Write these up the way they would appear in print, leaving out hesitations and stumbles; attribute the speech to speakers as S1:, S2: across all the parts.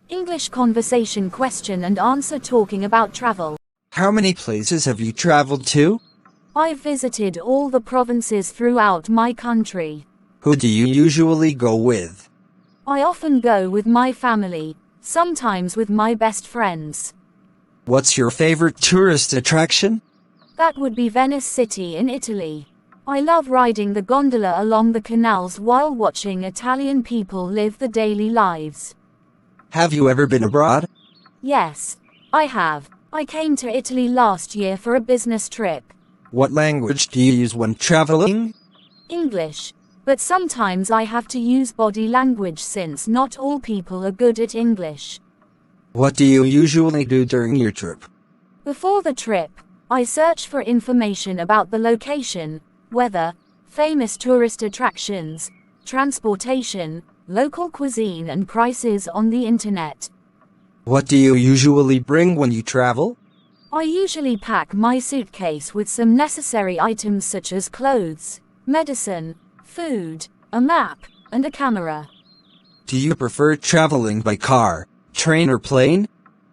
S1: English conversation question and answer talking about travel.
S2: How many places have you traveled to?
S1: I've visited all the provinces throughout my country.
S2: Who do you usually go with?
S1: I often go with my family, sometimes with my best friends.
S2: What's your favorite tourist attraction?
S1: That would be Venice City in Italy. I love riding the gondola along the canals while watching Italian people live the daily lives.
S2: Have you ever been abroad?
S1: Yes, I have. I came to Italy last year for a business trip.
S2: What language do you use when traveling?
S1: English. But sometimes I have to use body language since not all people are good at English.
S2: What do you usually do during your trip?
S1: Before the trip, I search for information about the location, weather, famous tourist attractions, transportation, local cuisine and prices on the internet.
S2: What do you usually bring when you travel?
S1: I usually pack my suitcase with some necessary items such as clothes, medicine, food, a map, and a camera.
S2: Do you prefer traveling by car, train or plane?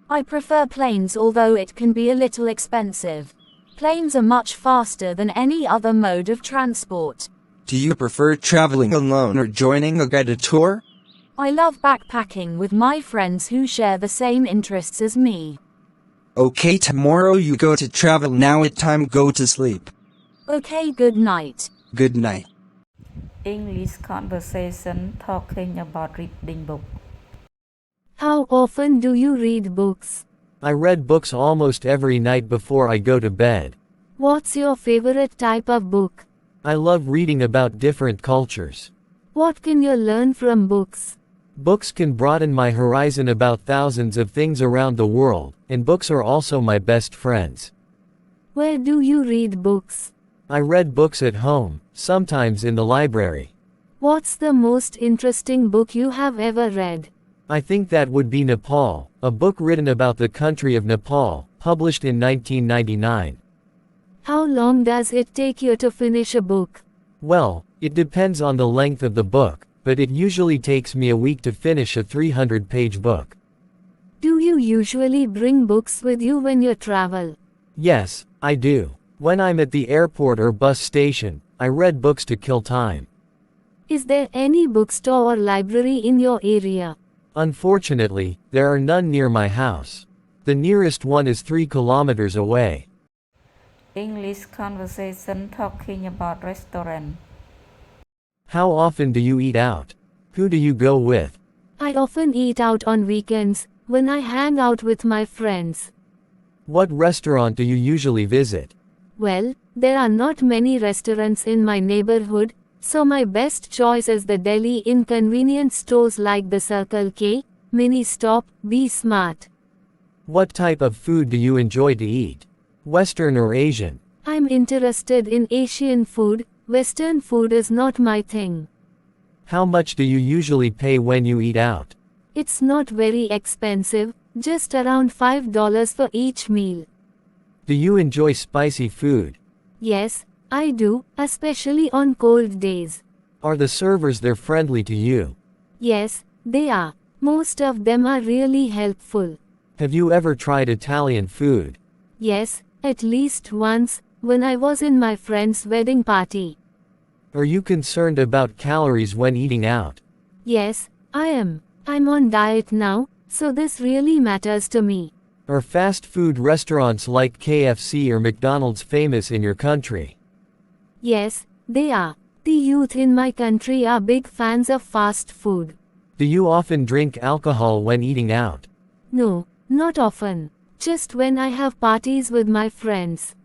S1: I prefer planes, although it can be a little expensive. Planes are much faster than any other mode of transport.
S2: Do you prefer traveling alone or joining a guided tour?
S1: I love backpacking with my friends who share the same interests as me.
S2: Okay, tomorrow you go to travel, now it's time go to sleep.
S1: Okay, good night.
S2: Good night.
S3: English conversation talking about reading book.
S1: How often do you read books?
S4: I read books almost every night before I go to bed.
S1: What's your favorite type of book?
S4: I love reading about different cultures.
S1: What can you learn from books?
S4: Books can broaden my horizon about thousands of things around the world, and books are also my best friends.
S1: Where do you read books?
S4: I read books at home, sometimes in the library.
S1: What's the most interesting book you have ever read?
S4: I think that would be Nepal, a book written about the country of Nepal, published in 1999.
S1: How long does it take you to finish a book?
S4: Well, it depends on the length of the book, but it usually takes me a week to finish a 300-page book.
S1: Do you usually bring books with you when you travel?
S4: Yes, I do. When I'm at the airport or bus station, I read books to kill time.
S1: Is there any bookstore or library in your area?
S4: Unfortunately, there are none near my house. The nearest one is 3 kilometers away.
S3: English conversation talking about restaurant.
S4: How often do you eat out? Who do you go with?
S1: I often eat out on weekends, when I hang out with my friends.
S4: What restaurant do you usually visit?
S1: Well, there are not many restaurants in my neighborhood, so my best choice is the Delhi in convenience stores like the Circle K, Mini Stop, Be Smart.
S4: What type of food do you enjoy to eat? Western or Asian?
S1: I'm interested in Asian food, Western food is not my thing.
S4: How much do you usually pay when you eat out?
S1: It's not very expensive, just around $5 for each meal.
S4: Do you enjoy spicy food?
S1: Yes, I do, especially on cold days.
S4: Are the servers there friendly to you?
S1: Yes, they are. Most of them are really helpful.
S4: Have you ever tried Italian food?
S1: Yes, at least once, when I was in my friend's wedding party.
S4: Are you concerned about calories when eating out?
S1: Yes, I am. I'm on diet now, so this really matters to me.
S4: Are fast food restaurants like KFC or McDonald's famous in your country?
S1: Yes, they are. The youth in my country are big fans of fast food.
S4: Do you often drink alcohol when eating out?
S1: No, not often. Just when I have parties with my friends.